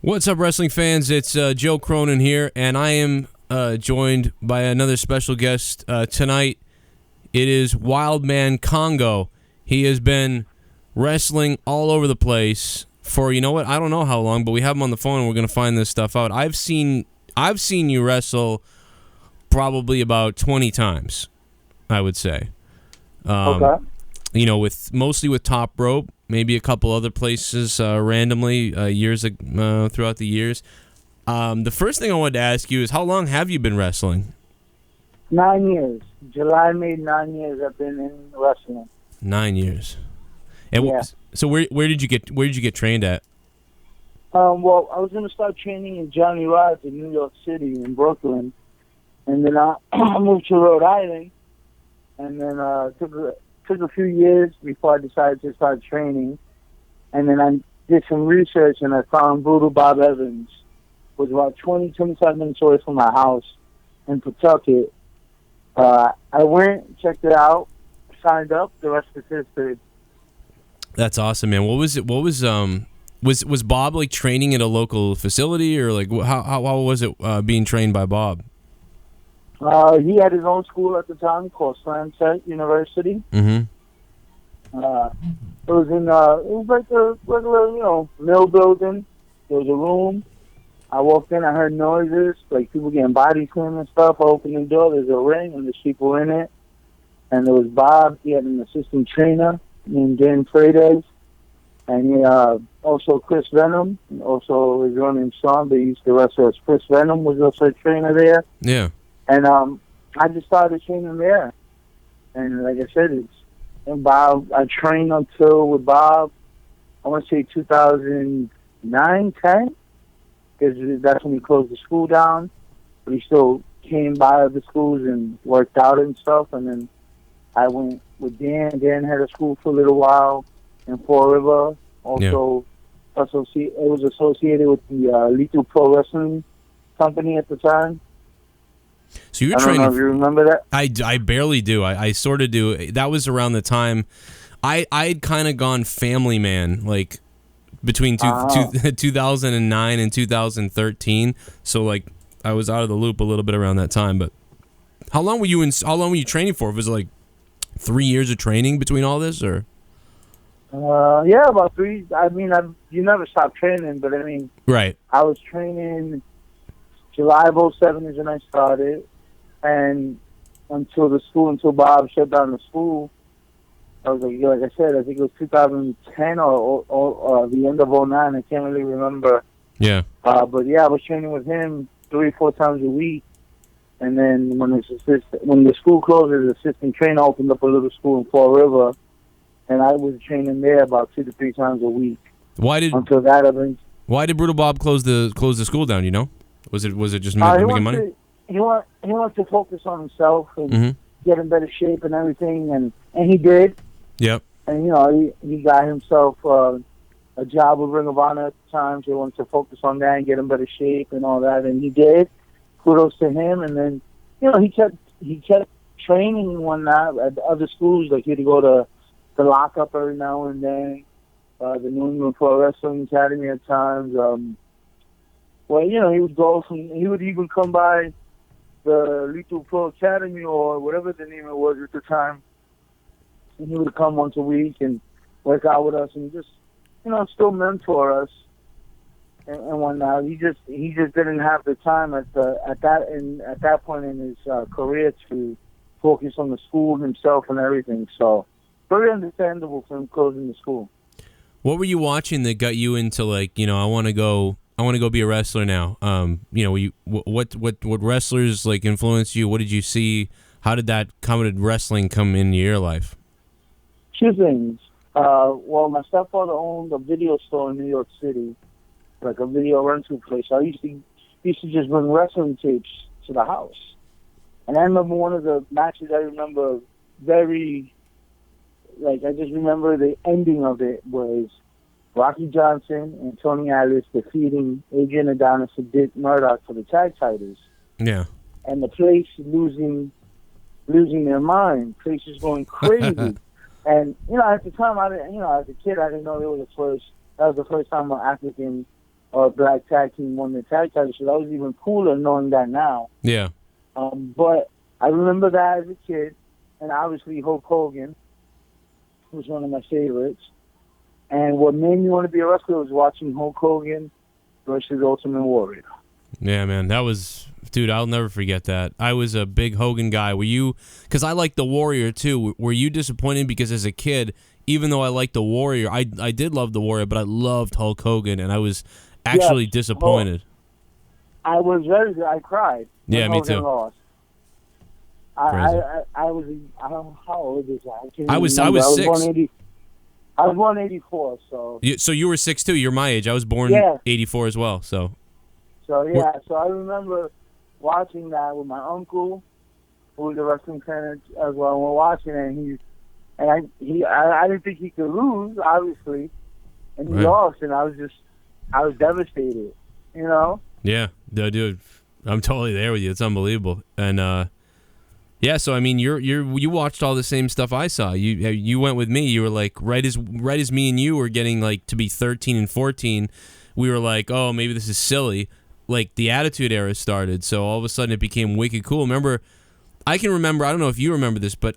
What's up, wrestling fans? It's Joe Cronin here, and I am joined by another special guest tonight. It is WILDMAN KONGO. He has been wrestling all over the place for, you know what, I don't know how long, but we have him on the phone and we're going to find this stuff out. I've seen you wrestle probably about 20 times, I would say. Okay. You know, mostly with Top Rope, maybe a couple other places randomly throughout the years. The first thing I wanted to ask you is, how long have you been wrestling? 9 years. July made 9 years I've been in wrestling. 9 years. And yeah. So where did you get trained at? Well, I was going to start training in Johnny Rod's in New York City, in Brooklyn, and then I moved to Rhode Island, and then took a few years before I decided to start training, and then I did some research and I found Brutal Bob Evans was about 25 minutes away from my house in Pawtucket. I went, checked it out, signed up. The rest is history. That's awesome, man. What was it? Was Bob like training at a local facility, or like how was it being trained by Bob? He had his own school at the time called Sunset University. Mm-hmm. It was like a regular, mill building. There was a room. I walked in, I heard noises, like people getting body slammed and stuff. I opened the door, there's a ring, and there's people in it. And there was Bob. He had an assistant trainer named Dan Freitas. And he, also Chris Venom, also his real name Sean, but he used to wrestle as Chris Venom, was also a trainer there. Yeah. And I just started training there. And like I said, Bob, I trained with Bob, I want to say 2009, 10, because that's when he closed the school down. But he still came by the schools and worked out and stuff. And then I went with Dan. Dan had a school for a little while in Fall River. Also, it was associated with the Lethal Pro Wrestling Company at the time. So you were training. I don't know if you remember that. I barely do. I sort of do. That was around the time I'd kind of gone family man, like between 2009 and 2013. So like I was out of the loop a little bit around that time. But how long were you training for? Was it like 3 years of training between all this, or? Yeah, about 3. I mean, you never stop training, but I mean, right. I was training. July of 07 is when I started, and until Bob shut down the school, I was like I said, I think it was 2010 or the end of 09. I can't really remember. Yeah. But yeah, I was training with him 3-4 times a week, and then when the school closed, his assistant trainer opened up a little school in Fall River, and I was training there about 2 to 3 times a week. Why did Brutal Bob close the school down? You know? Was it just making money? He wanted to focus on himself and get in better shape and everything, and he did. Yep. And he got himself a job with Ring of Honor at the time, so he wanted to focus on that and get in better shape and all that, and he did. Kudos to him. And then he kept training and whatnot at other schools. Like he had to go to the Lockup every now and then, the New England Pro Wrestling Academy at times. Well, he would even come by the Lethal Pro Academy or whatever the name it was at the time. And he would come once a week and work out with us and just, still mentor us and whatnot. He just didn't have the time at that point in his career to focus on the school himself and everything. So very understandable for him closing the school. What were you watching that got you into I want to go be a wrestler now? What wrestlers like influenced you? What did you see? How did wrestling come into your life? 2 things. Well, my stepfather owned a video store in New York City, like a video rental place. I used to just bring wrestling tapes to the house. And I remember one of the matches I remember I just remember the ending of it was Rocky Johnson and Tony Atlas defeating Adrian Adonis and Dick Murdoch for the tag titles. Yeah. And the place losing their mind. Place is going crazy. And, at the time, as a kid, I didn't know that was the first time an African Black Tag Team won the tag title. So that was even cooler knowing that now. Yeah. But I remember that as a kid, and obviously Hulk Hogan was one of my favorites. And what made me want to be a wrestler was watching Hulk Hogan versus Ultimate Warrior. Yeah, man, that was, dude, I'll never forget that. I was a big Hogan guy. Were you, because I liked the Warrior too, were you disappointed because as a kid, even though I liked the Warrior, I did love the Warrior, but I loved Hulk Hogan, and I was actually disappointed. I was I cried. Yeah, me Hogan too. Lost. I was, I don't know how old is that? I was 6. I was born 84, so. So you were 6 too. You're my age. I was born 84 as well. So yeah, so I remember watching that with my uncle, who was a wrestling fan as well. And we're watching it, and I didn't think he could lose, obviously, and he lost, and I was devastated, you know. Yeah, dude, I'm totally there with you. It's unbelievable, and yeah. So I mean, you watched all the same stuff I saw. You went with me. You were like right as me and you were getting like to be 13 and 14. We were like, oh, maybe this is silly. Like the Attitude Era started, so all of a sudden it became wicked cool. I can remember. I don't know if you remember this, but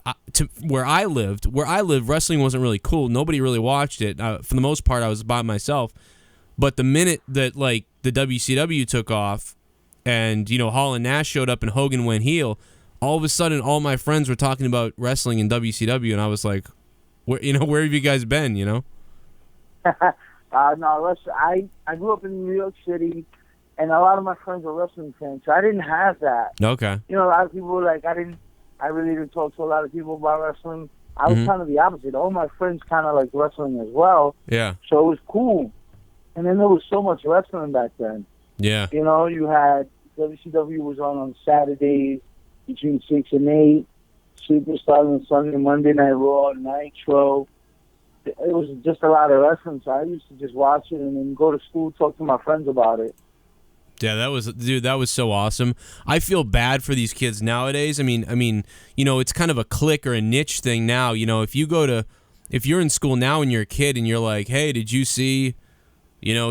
where I lived, wrestling wasn't really cool. Nobody really watched it. For the most part, I was by myself. But the minute that like the WCW took off, and Hall and Nash showed up, and Hogan went heel, all of a sudden, all my friends were talking about wrestling in WCW, and I was like, where have you guys been? No, I grew up in New York City. And a lot of my friends were wrestling fans, so I didn't have that. Okay. A lot of people were like, I really didn't talk to a lot of people about wrestling. I was kind of the opposite. All my friends kind of like wrestling as well. Yeah. So it was cool. And then there was so much wrestling back then. Yeah. You had WCW was on Saturdays between 6 and 8. Superstar on Sunday, Monday Night Raw, Nitro. It was just a lot of wrestling, so I used to just watch it and then go to school, talk to my friends about it. Yeah, that was so awesome. I feel bad for these kids nowadays. I mean, it's kind of a clique or a niche thing now. If you're in school now and you're a kid and you're like, hey, did you see,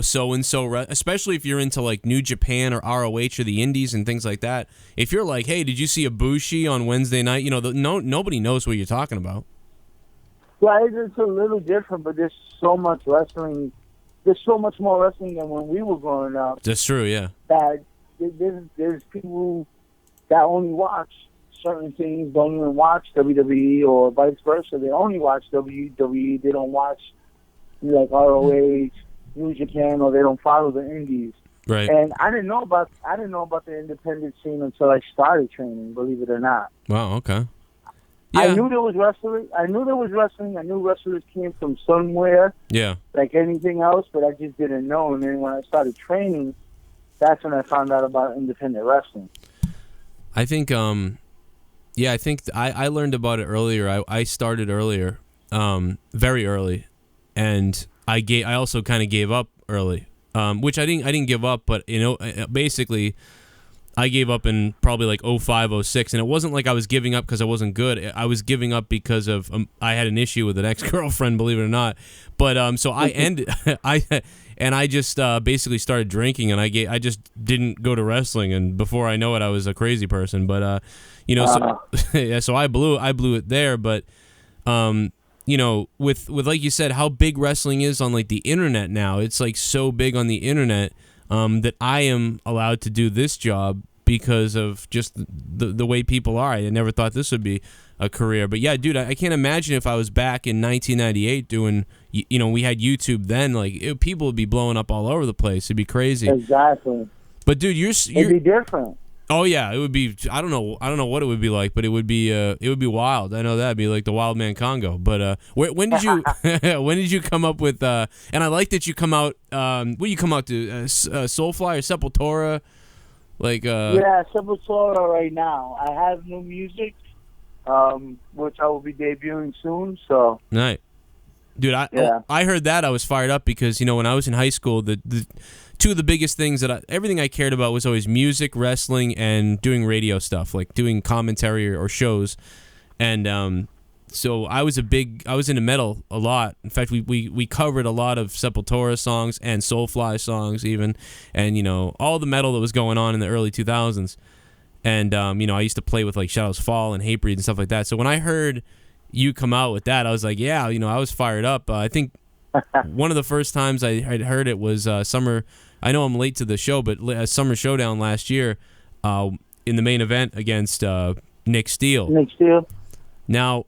so and so, especially if you're into like New Japan or ROH or the Indies and things like that. If you're like, hey, did you see Ibushi on Wednesday night? Nobody knows what you're talking about. Well, it's a little different, but there's so much wrestling. There's so much more wrestling than when we were growing up. That's true, yeah. That there's people that only watch certain things, don't even watch WWE, or vice versa. They only watch WWE. They don't watch like ROH, New Japan, or they don't follow the indies. Right. And I didn't know about the independent scene until I started training. Believe it or not. Wow. Okay. Yeah. I knew there was wrestling. I knew wrestlers came from somewhere. Yeah. Like anything else, but I just didn't know. And then when I started training, that's when I found out about independent wrestling. I think, I learned about it earlier. I started earlier, very early, and I also kind of gave up early, which I didn't give up, but basically, I gave up in probably like 05, 06, and it wasn't like I was giving up because I wasn't good. I was giving up because of I had an issue with an ex-girlfriend, believe it or not. But so I ended, I just basically started drinking, and I just didn't go to wrestling, and before I know it, I was a crazy person. But so yeah, so I blew it there. But with like you said, how big wrestling is on like the internet now, it's like so big on the internet. That I am allowed to do this job because of just the way people are. I never thought this would be a career. But yeah, dude, I can't imagine if I was back in 1998 doing, we had YouTube then, like people would be blowing up all over the place. It'd be crazy. Exactly. But dude, it'd be different. Oh yeah, it would be. I don't know what it would be like, but it would be wild. I know that'd be like the WILDMAN KONGO. But when did you when did you come up with? And I like that you come out. What do you come out to? Soulfly or Sepultura? Like yeah, Sepultura right now. I have new music, which I will be debuting soon. So nice, dude. I heard that I was fired up because when I was in high school, the two of the biggest things that everything I cared about was always music, wrestling, and doing radio stuff, like doing commentary or shows. And so I was into metal a lot. In fact, we covered a lot of Sepultura songs and Soulfly songs even, and you know, all the metal that was going on in the early 2000s. And you know, I used to play with like Shadows Fall and Hatebreed and stuff like that. So when I heard you come out with that, I was like, yeah, you know, I was fired up. I think one of the first times I heard it was Summer. I know I'm late to the show, but Summer Showdown last year in the main event against Nick Steele. Nick Steele. Now,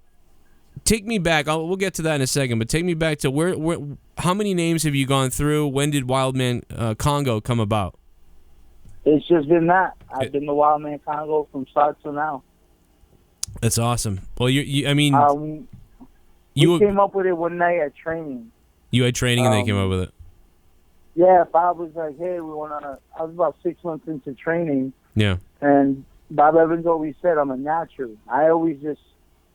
take me back. We'll get to that in a second, but take me back to where how many names have you gone through? When did WILDMAN Kongo come about? It's just been that. I've been the WILDMAN Kongo from start to now. That's awesome. Well, I mean, we came up with it one night at training. You had training and they came up with it? Yeah, Bob was like, hey, we want to... I was about 6 months into training. Yeah. And Bob Evans always said I'm a natural. I always just...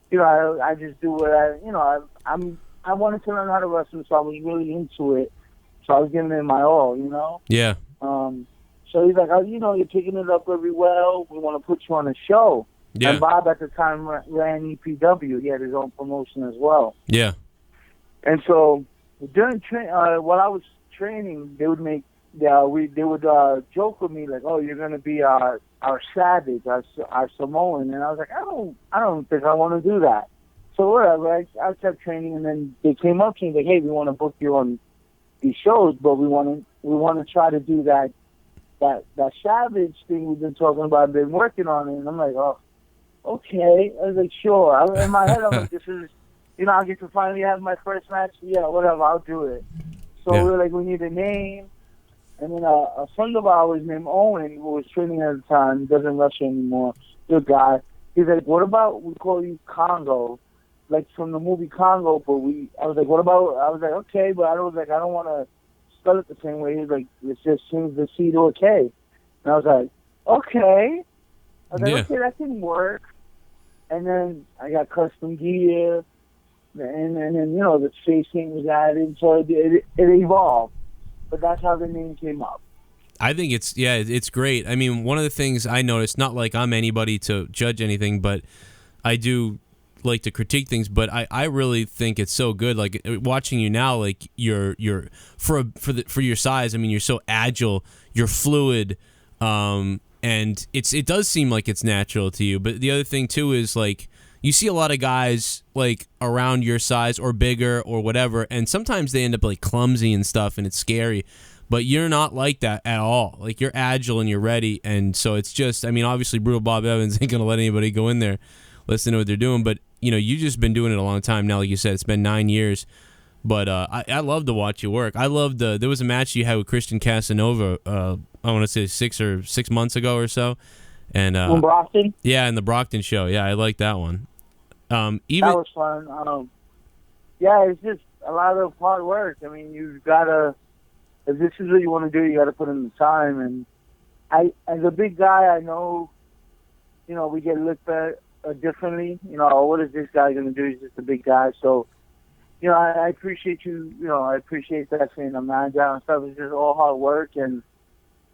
You know, I just do what I... You know, I wanted to learn how to wrestle, so I was really into it. So I was giving it my all, you know? Yeah. So he's like, oh, you know, you're picking it up very well. We want to put you on a show. Yeah. And Bob at the time ran EPW. He had his own promotion as well. Yeah. And so during while I was training, they would make they would joke with me like, "Oh, you're going to be our Savage, our Samoan," and I was like, "I don't think I want to do that." So whatever, I kept training, and then they came up to me like, "Hey, we want to book you on these shows, but we want to try to do that Savage thing we've been talking about, been working on it." And I'm like, "Oh, okay." I was like, "Sure." In my head, I'm like, "This is, you know, I get to finally have my first match. Yeah, whatever, I'll do it." So we were like, "We need a name." And then a friend of ours named Owen, who was training at the time, doesn't wrestle anymore, good guy. He's like, "What about we call you Kongo, like from the movie Congo?" But I was like, "What about?" I was like, "Okay," but I don't want to spell it the same way. He was like, "Let's just change the C to a K." And I was like, "Okay." I was like, "Okay, that didn't work." And then I got custom gear, and then you know the facing was added, so it evolved. But that's how the name came up. I think it's great. I mean, one of the things I noticed, not like I'm anybody to judge anything, but I do like to critique things. But I really think it's so good. Like watching you now, like you're for your size. I mean, you're so agile, you're fluid, and it does seem like it's natural to you. But the other thing too is like you see a lot of guys like around your size or bigger or whatever, and sometimes they end up like clumsy and stuff, and it's scary. But you're not like that at all. Like you're agile and you're ready, and so it's just. I mean, obviously, Brutal Bob Evans ain't gonna let anybody go in there, listen to what they're doing. But you know, you've just been doing it a long time now. Like you said, it's been 9 years. But I love to watch you work. I loved there was a match you had with Christian Casanova. I want to say 6 months ago or so. And in Brockton? Yeah, in the Brockton show. Yeah, I like that one. That was fun. Yeah, it's just a lot of hard work. I mean, you've got to, if this is what you want to do, you got to put in the time. And as a big guy, I know, you know, we get looked at differently. You know, what is this guy going to do? He's just a big guy. So, you know, I appreciate you. You know, I appreciate that saying I'm not down and stuff. It's just all hard work and,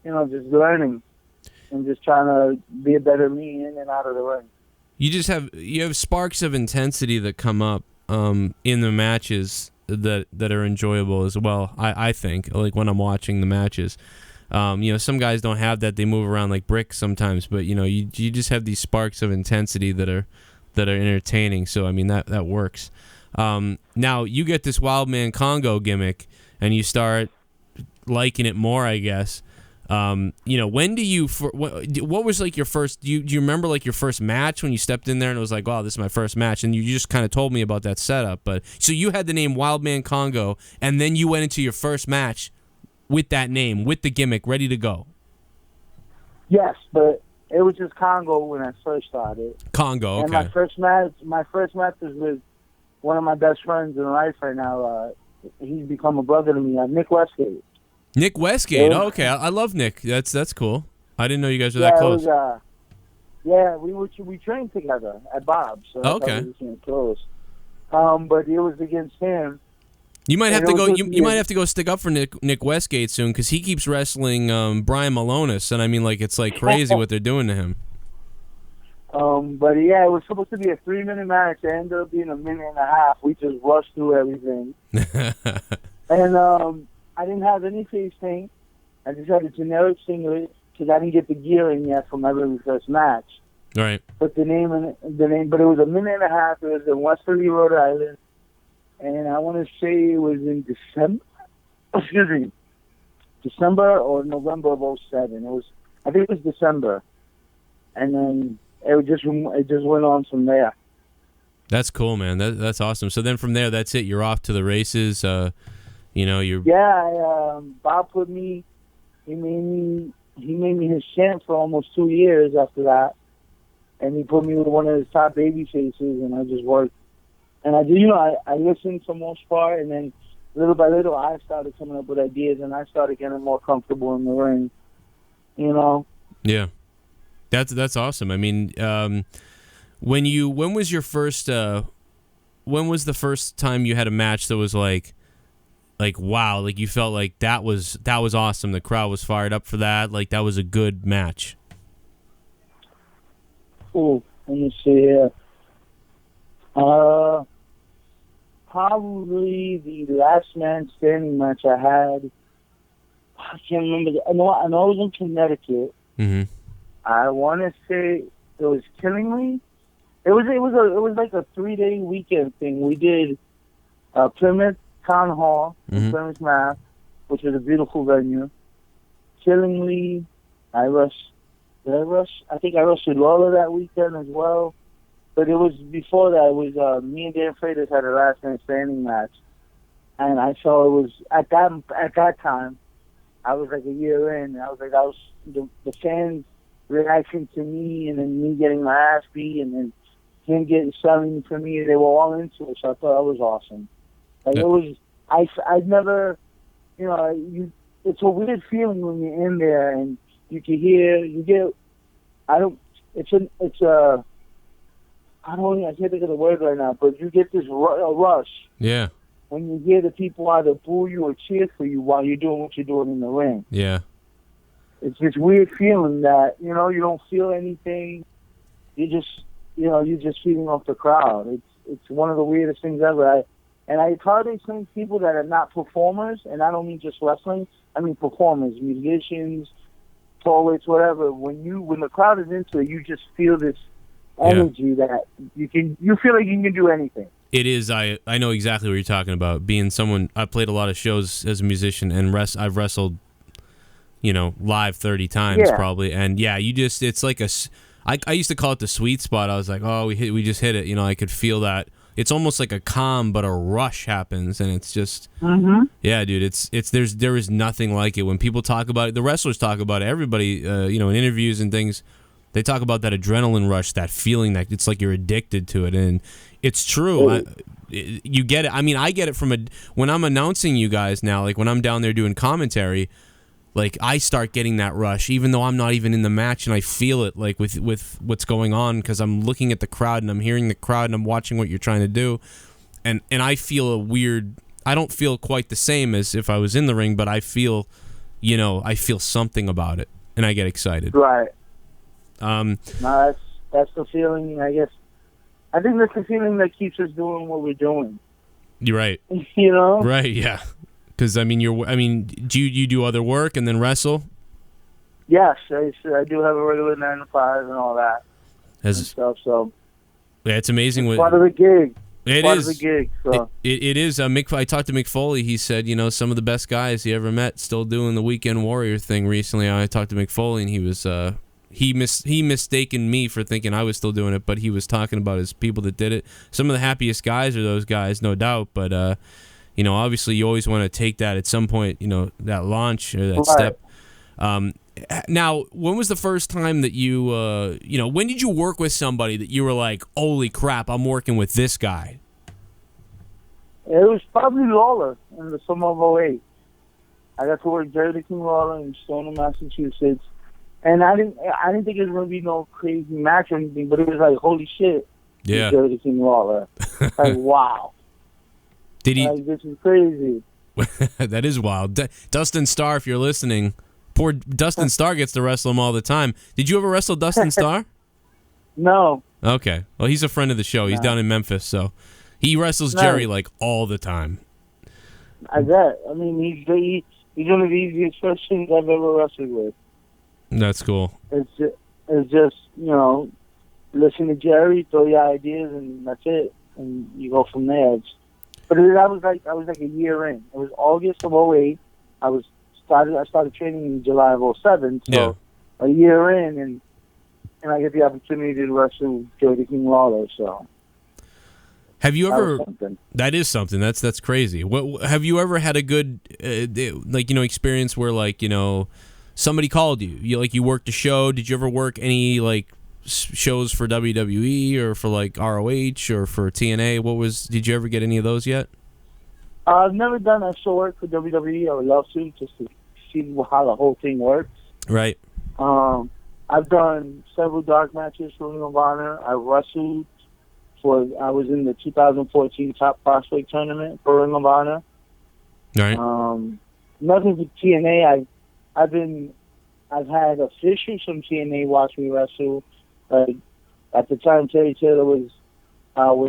you know, just learning. And just trying to be a better me in and out of the ring. You have sparks of intensity that come up in the matches that are enjoyable as well. I think like when I'm watching the matches, you know, some guys don't have that. They move around like bricks sometimes, but you know, you just have these sparks of intensity that are entertaining. So I mean that works. Now you get this WILDMAN Kongo gimmick and you start liking it more, I guess. You know, when do you? What was like your first? Do you remember like your first match when you stepped in there and it was like, wow, this is my first match, and you just kind of told me about that setup. But so you had the name WILDMAN Kongo, and then you went into your first match with that name, with the gimmick, ready to go. Yes, but it was just Kongo when I first started. Kongo, okay. And my first match was with one of my best friends in life right now. He's become a brother to me, Nick Westgate. Nick Westgate. Oh, okay. I love Nick. That's cool. I didn't know you guys were that close. We trained together at Bob's. So okay. We were close. But it was against him. You might have to go. You might have to go stick up for Nick Westgate soon because he keeps wrestling Brian Malonis, and I mean, like it's like crazy what they're doing to him. But yeah, it was supposed to be a 3-minute match. It ended up being a minute and a half. We just rushed through everything. And I didn't have any face paint. I just had a generic singlet because I didn't get the gear in yet for my very first match. Right. But but it was a minute and a half. It was in Westerly, Rhode Island, and I want to say it was in December. Excuse me, December or November of '07. I think it was December, and then it just went on from there. That's cool, man. That's awesome. So then from there, that's it. You're off to the races. You're Bob put me. He made me his champ for almost 2 years after that. And he put me with one of his top baby faces, and I just worked. And I listened for the most part, and then little by little, I started coming up with ideas, and I started getting more comfortable in the ring, Yeah. That's awesome. I mean, when was your first, when was the first time you had a match that was like, wow, like you felt like that was awesome. The crowd was fired up for that. Like that was a good match. Cool. Let me see here. Probably the last man standing match I had. I can't remember. I know I was in Connecticut. Mm-hmm. I want to say it was Killingly. It was like a 3-day weekend thing. We did Plymouth Town Hall in Plymouth, Mass, which was a beautiful venue. Killingly, I rushed. Did I rush? I think I rushed Lawler that weekend as well. But it was before that. It was me and Dan Freitas had a last man standing match, and I saw it was at that time. I was like a year in. I was the fans reacting to me, and then me getting my ass beat, and then him getting selling for me. They were all into it, so I thought that was awesome. Like it was. I'd never, it's a weird feeling when you're in there and you can hear, I can't think of the word right now, but you get this rush. Yeah. When you hear the people either boo you or cheer for you while you're doing what you're doing in the ring. Yeah. It's this weird feeling that, you don't feel anything. You're just feeding off the crowd. It's one of the weirdest things ever. I probably some people that are not performers, and I don't mean just wrestling, I mean performers, musicians, poets, whatever. When the crowd is into it, you just feel this energy that you feel like you can do anything. It is. I know exactly what you're talking about. Being someone, I played a lot of shows as a musician, and I've wrestled, live 30 times probably. And yeah, it's like I used to call it the sweet spot. I was like, oh, we just hit it. I could feel that. It's almost like a calm, but a rush happens, and it's just, yeah, dude. There is nothing like it. When people talk about it, the wrestlers talk about it. Everybody, in interviews and things, they talk about that adrenaline rush, that feeling that it's like you're addicted to it, and it's true. You get it. I mean, I get it when I'm announcing you guys now. Like when I'm down there doing commentary, like I start getting that rush, even though I'm not even in the match, and I feel it like with what's going on because I'm looking at the crowd and I'm hearing the crowd and I'm watching what you're trying to do, and I feel a weird. I don't feel quite the same as if I was in the ring, but I feel, I feel something about it, and I get excited. Right. No, that's the feeling. I guess. I think that's the feeling that keeps us doing what we're doing. You're right. Right. Yeah. Because do you do other work and then wrestle? Yes, I do have a regular 9 to 5 and all that and stuff. So yeah, it's amazing. It's part of the gig. It part is of the gig. So it is. I talked to Mick Foley. He said, some of the best guys he ever met still doing the Weekend Warrior thing recently. I talked to Mick Foley, and he was he mistaken me for thinking I was still doing it, but he was talking about his people that did it. Some of the happiest guys are those guys, no doubt. But obviously you always want to take that at some point, that launch or that step. Now, when was the first time that you, when did you work with somebody that you were like, holy crap, I'm working with this guy? It was probably Lawler in the summer of '08. I got to work Jerry King Lawler in Stoneham, Massachusetts. And I didn't think it was going to be no crazy match or anything, but it was like, holy shit. Yeah. Jerry King Lawler. Like, wow. Did he? Like, this is crazy. That is wild. Dustin Starr, if you're listening, poor Dustin Starr gets to wrestle him all the time. Did you ever wrestle Dustin Starr? No. Okay. Well, he's a friend of the show. He's down in Memphis, so he wrestles Jerry like all the time. I bet. I mean, he's one of the easiest wrestlers I've ever wrestled with. That's cool. It's just listen to Jerry, throw your ideas, and that's it, and you go from there. But I was like a year in. It was August of '08. I started training in July of '07. So a year in, and I get the opportunity to wrestle Joey the King Lawler. So have you ever? That is something. That's crazy. What have you ever had a good experience where somebody called you? You worked a show. Did you ever work any shows for WWE or for ROH or for TNA? Did you ever get any of those yet? I've never done extra work for WWE. I would love to, just to see how the whole thing works. Right. I've done several dark matches for Ring of Honor. I wrestled I was in the 2014 Top Prospect Tournament for Ring of Honor. Right. Nothing for TNA. I've had officials from TNA watch me wrestle. At the time, Terry Taylor was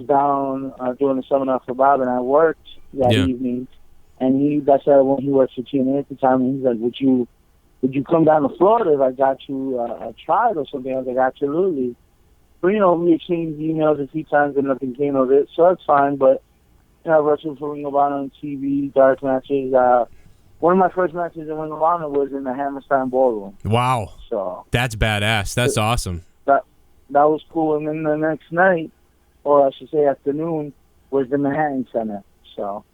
down doing a seminar for Bob, and I worked that evening. And that's when he worked for TNA at the time. And he's like, "Would you come down to Florida if I got you a trial or something?" I was like, "Absolutely." But we exchanged emails a few times, and nothing came of it, so that's fine. But I wrestled for Ring of Honor on TV, dark matches. One of my first matches in Ring of Honor was in the Hammerstein Ballroom. Wow. So that's badass. That's awesome. That was cool. And then the next night, or I should say afternoon, was the Manhattan Center. So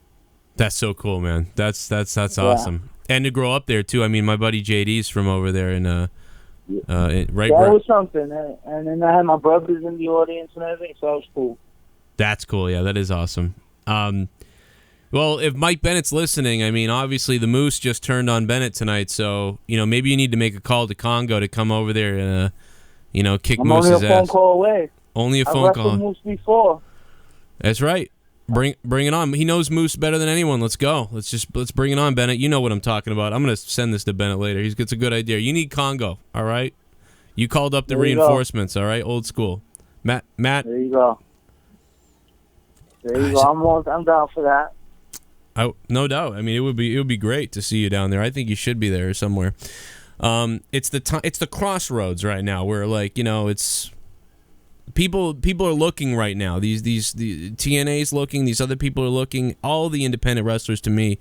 that's so cool, man. That's awesome. And to grow up there too. I mean, my buddy JD's from over there in right. That was something. And then I had my brothers in the audience and everything, so that was cool. That's cool. Yeah, that is awesome. Well, if Mike Bennett's listening, I mean, obviously the Moose just turned on Bennett tonight, so maybe you need to make a call to Kongo to come over there and kick Moose's ass. I'm only a phone call away. Only a phone call. I've wrestled Moose before. That's right. Bring it on. He knows Moose better than anyone. Let's go. Let's bring it on, Bennett. You know what I'm talking about. I'm gonna send this to Bennett later. It's a good idea. You need Kongo, all right? You called up the reinforcements, all right? Old school. Matt. There you go. I'm down for that. No doubt. I mean, it would be great to see you down there. I think you should be there somewhere. It's the crossroads right now where it's people are looking right now. The TNA's looking. These other people are looking. All the independent wrestlers to me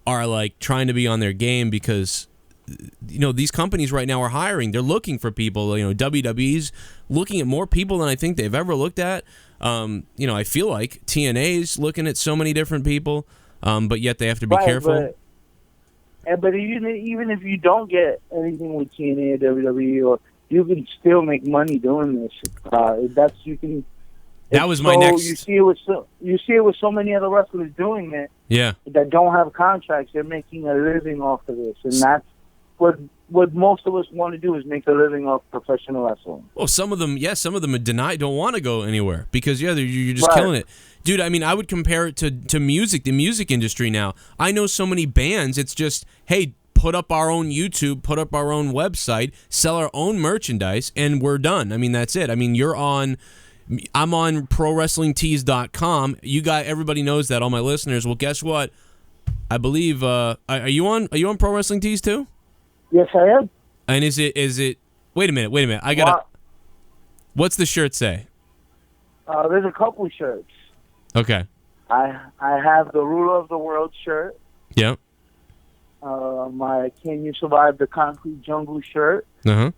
are trying to be on their game because these companies right now are hiring. They're looking for people. WWE's looking at more people than I think they've ever looked at. I feel like TNA's looking at so many different people. But yet they have to be careful. But even if you don't get anything with TNA or WWE, or you can still make money doing this. That was my next. You see it with so many other wrestlers doing it. Yeah. That don't have contracts. They're making a living off of this, and that's what most of us want to do is make a living off professional wrestling. Well, some of them don't want to go anywhere because you're just killing it. Dude, I mean, I would compare it to music, the music industry now. I know so many bands, it's just, hey, put up our own YouTube, put up our own website, sell our own merchandise, and we're done. I mean, that's it. I mean, I'm on ProWrestlingTees.com. Everybody knows that, all my listeners. Well, guess what? I believe, are you on Pro Wrestling Tees too? Yes, I am. And is it, wait a minute, what's the shirt say? There's a couple shirts. Okay. I have the Ruler of the World shirt. Yep. My Can You Survive the Concrete Jungle shirt. Uh-huh.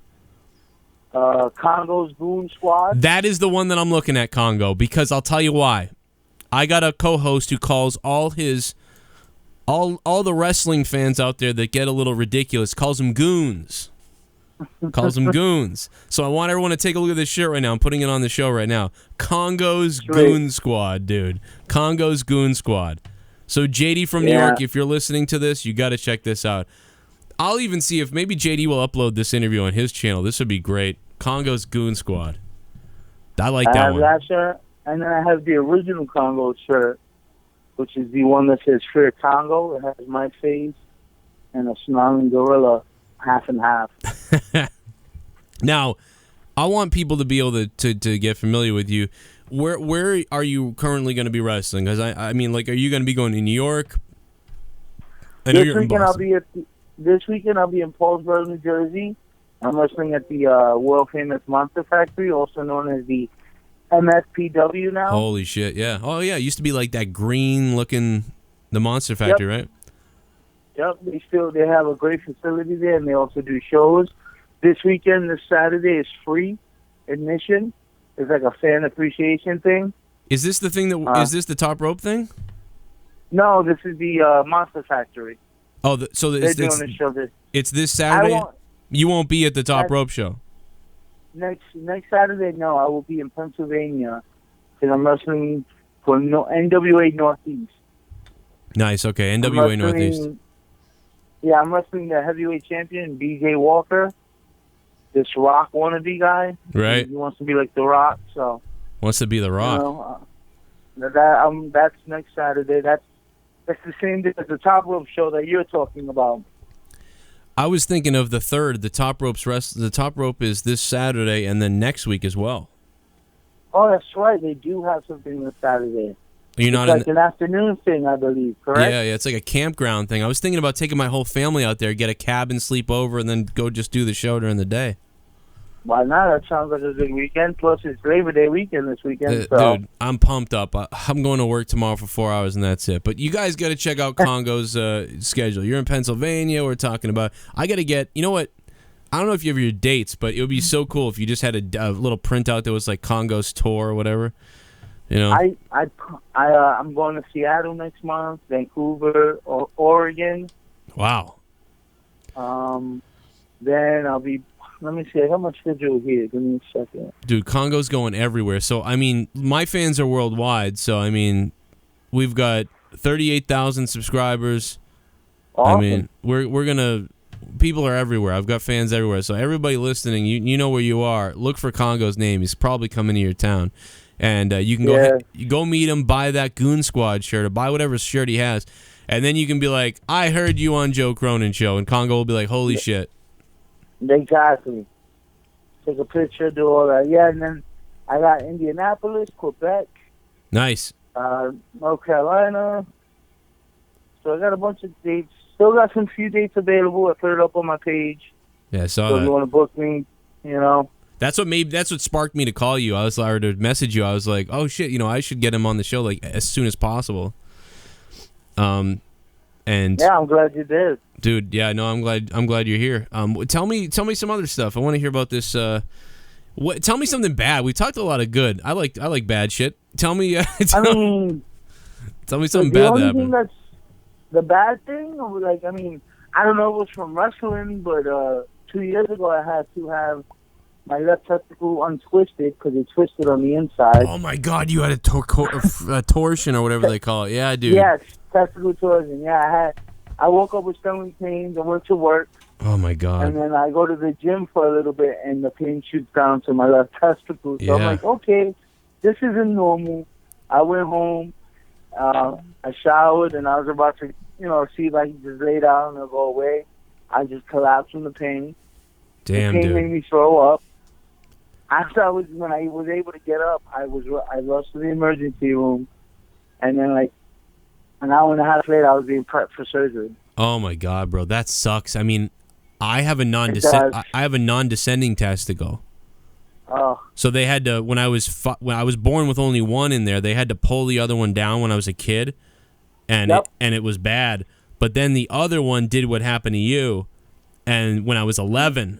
Kongo's Goon Squad. That is the one that I'm looking at, Kongo, because I'll tell you why. I got a co-host who calls all the wrestling fans out there that get a little ridiculous, calls them goons. Calls them goons. So I want everyone to take a look at this shirt right now. I'm putting it on the show right now. Kongo's Goon Squad, dude. Kongo's Goon Squad. So JD from New York, if you're listening to this, you got to check this out. I'll even see if maybe JD will upload this interview on his channel. This would be great. Kongo's Goon Squad. I like that one. I have that shirt, and then I have the original Kongo shirt, which is the one that says Fear Kongo. It has my face and a snarling gorilla half and half. Now, I want people to be able to get familiar with you. Where are you currently going to be wrestling? Because I mean, like, are you going to be going to New York? I know you're in Boston. This weekend I'll be in Paulsboro, New Jersey. I'm wrestling at the world famous Monster Factory, also known as the MFPW now. Holy shit! Yeah. Oh yeah. It used to be like that green looking, the Monster Factory, right? Yep. They have a great facility there, and they also do shows. This weekend, this Saturday, is free admission. It's like a fan appreciation thing. Is this the thing that is this the top rope thing? No, this is the Monster Factory. Oh, they're doing the show it's this Saturday. You won't be at the top rope show. Next Saturday, no, I will be in Pennsylvania because I'm wrestling for NWA Northeast. Nice. Okay, NWA Northeast. Yeah, I'm wrestling the heavyweight champion BJ Walker. This Rock wannabe guy. Right. He wants to be like The Rock, so. Wants to be The Rock. You know, that's next Saturday. That's the same day as the top rope show that you're talking about. I was thinking of the third. The top rope is this Saturday, and then next week as well. Oh, that's right. They do have something this Saturday. You're not like an afternoon thing, I believe, correct? Yeah, it's like a campground thing. I was thinking about taking my whole family out there, get a cabin, sleep over, and then go just do the show during the day. Why not? That sounds like a good weekend. Plus, it's Labor Day weekend this weekend. So. Dude, I'm pumped up. I'm going to work tomorrow for 4 hours, and that's it. But you guys got to check out Kongo's schedule. You're in Pennsylvania. We're talking about. I got to get. You know what? I don't know if you have your dates, but it would be so cool if you just had a little printout that was like Kongo's tour or whatever. You know. I'm going to Seattle next month, Vancouver, Oregon. Wow. Then I'll be. Let me see. I got my schedule here. Give me a second. Dude, Kongo's going everywhere. So, I mean, my fans are worldwide. So, I mean, we've got 38,000 subscribers. Awesome. I mean, we're going to... People are everywhere. I've got fans everywhere. So, everybody listening, you know where you are. Look for Kongo's name. He's probably coming to your town. And you can go meet him, buy that Goon Squad shirt, or buy whatever shirt he has. And then you can be like, I heard you on Joe Cronin show. And Kongo will be like, holy shit. Exactly. Take a picture, do all that. Yeah, and then I got Indianapolis, Quebec. Nice. North Carolina. So I got a bunch of dates. Still got some few dates available. I put it up on my page. Yeah, I saw so that. If you want to book me, you know. That's what sparked me to call you. Or to message you. I was like, oh shit, I should get him on the show like as soon as possible. And yeah, I'm glad you did. Dude, yeah, no, I'm glad you're here. Tell me some other stuff. I want to hear about this. Tell me something bad. We talked a lot of good. I like bad shit. Tell me. Tell me something bad that happened. That's the bad thing. Like, I mean, I don't know if it was from wrestling, but 2 years ago I had to have my left testicle untwisted because it twisted on the inside. Oh my God, you had a torsion or whatever they call it. Yeah, dude. Yes, testicle torsion. Yeah, I woke up with stomach pains. I went to work. Oh my God. And then I go to the gym for a little bit, and the pain shoots down to my left testicle. So I'm like, okay, this isn't normal. I went home. I showered, and I was about to, see if I could just lay down and it'll go away. I just collapsed from the pain. Damn, the pain dude. made me throw up. When I was able to get up, I rushed to the emergency room, and then like an hour and a half later, I was being prepped for surgery. Oh my God, bro, that sucks. I mean, I have a non-descending testicle. Oh. So they had to when I was born with only one in there, they had to pull the other one down when I was a kid, and it was bad. But then the other one did what happened to you, and when I was 11.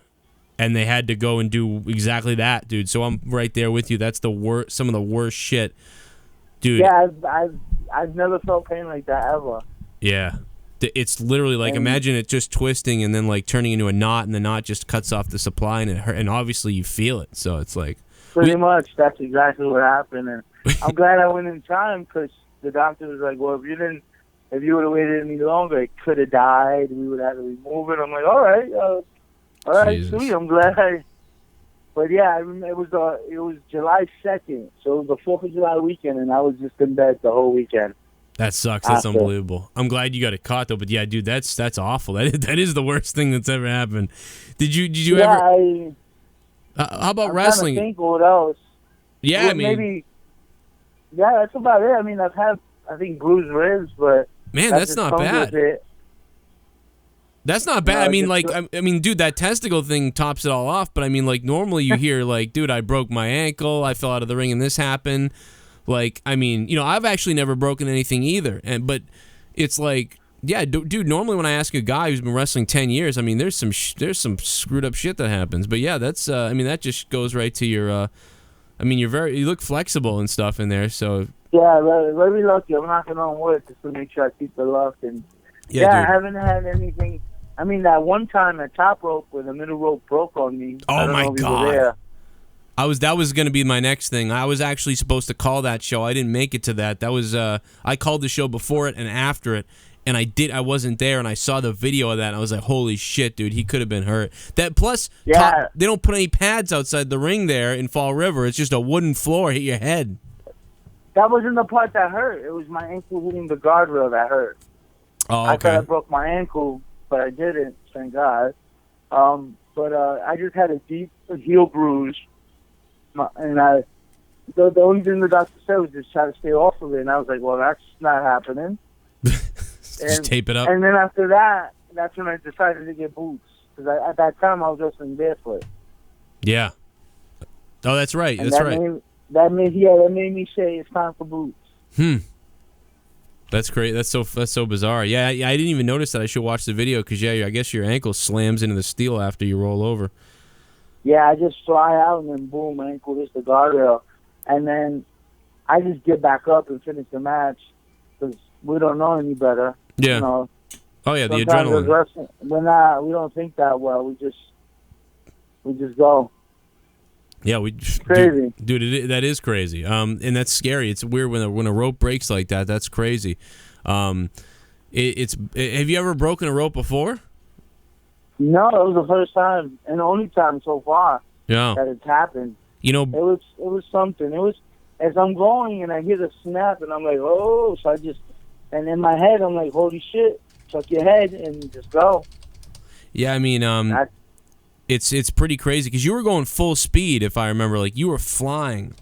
And they had to go and do exactly that, dude. So I'm right there with you. That's the worst, some of the worst shit, dude. Yeah, I've never felt pain like that ever. Yeah, it's literally like imagine it just twisting and then like turning into a knot, and the knot just cuts off the supply, and it hurt. And obviously you feel it. So it's like pretty much that's exactly what happened. And I'm glad I went in time because the doctor was like, "Well, if you would have waited any longer, it could have died. We would have to remove it." I'm like, "All right." All right, Jesus. sweet. I'm glad. But yeah, I remember it was July 2nd, so it was the 4th of July weekend, and I was just in bed the whole weekend. That sucks. That's unbelievable. I'm glad you got it caught though. But yeah, dude, that's awful. That is the worst thing that's ever happened. Did you ever? How about I'm wrestling? Trying to think what else. Yeah, Well, I mean, maybe. Yeah, that's about it. I mean, I've had, I think, bruised ribs, but man, that that's just not comes bad. with it. That's not You bad. know, I it mean, just, like, I mean, dude, that testicle thing tops it all off. But I mean, like, normally you hear, like, dude, I broke my ankle, I fell out of the ring, and this happened. Like, I mean, you know, I've actually never broken anything either. But it's like, yeah, dude. Normally, when I ask a guy who's been wrestling 10 years, I mean, there's some screwed up shit that happens. But yeah, that's, I mean, that just goes right to your. I mean, you look flexible and stuff in there. So yeah, very lucky. I'm knocking on wood just to make sure I keep the luck. And yeah, I dude. haven't had anything. I mean, that one time at top rope where the middle rope broke on me. I Oh don't my know if you were God. there. That was going to be my next thing. I was actually supposed to call that show. I didn't make it to that. That was I called the show before it and after it, and I wasn't there, and I saw the video of that, and I was like, holy shit, dude, he could have been hurt. That plus, Yeah. they don't put any pads outside the ring there in Fall River. It's just a wooden floor, hit your head. That wasn't the part that hurt. It was my ankle hitting the guardrail that hurt. Oh, I okay. thought I broke my ankle, but I didn't, thank God. But I just had a deep heel bruise, and the only thing the doctor said was just try to stay off of it, and I was like, well, that's not happening. Just tape it up. And then after that, that's when I decided to get boots, because at that time I was wrestling barefoot. Yeah. Oh, that's right. And That's right. That made me say it's time for boots. That's great. That's so bizarre. Yeah, I didn't even notice that. I should watch the video because I guess your ankle slams into the steel after you roll over. Yeah, I just fly out and then boom, my ankle hits the guardrail, and then I just get back up and finish the match because we don't know any better. Yeah. You know, Oh yeah, the sometimes as adrenaline. wrestling, we don't think that well. We just go. Yeah, Crazy. dude. That is crazy. And that's scary. It's weird when a rope breaks like that. That's crazy. Have you ever broken a rope before? No, it was the first time and the only time so far Yeah. that it's happened. You know. It was something. It was as I'm going and I hear the snap and I'm like, oh, so and in my head I'm like, holy shit, tuck your head and just go. Yeah, I mean, it's pretty crazy because you were going full speed, if I remember. Like you were flying.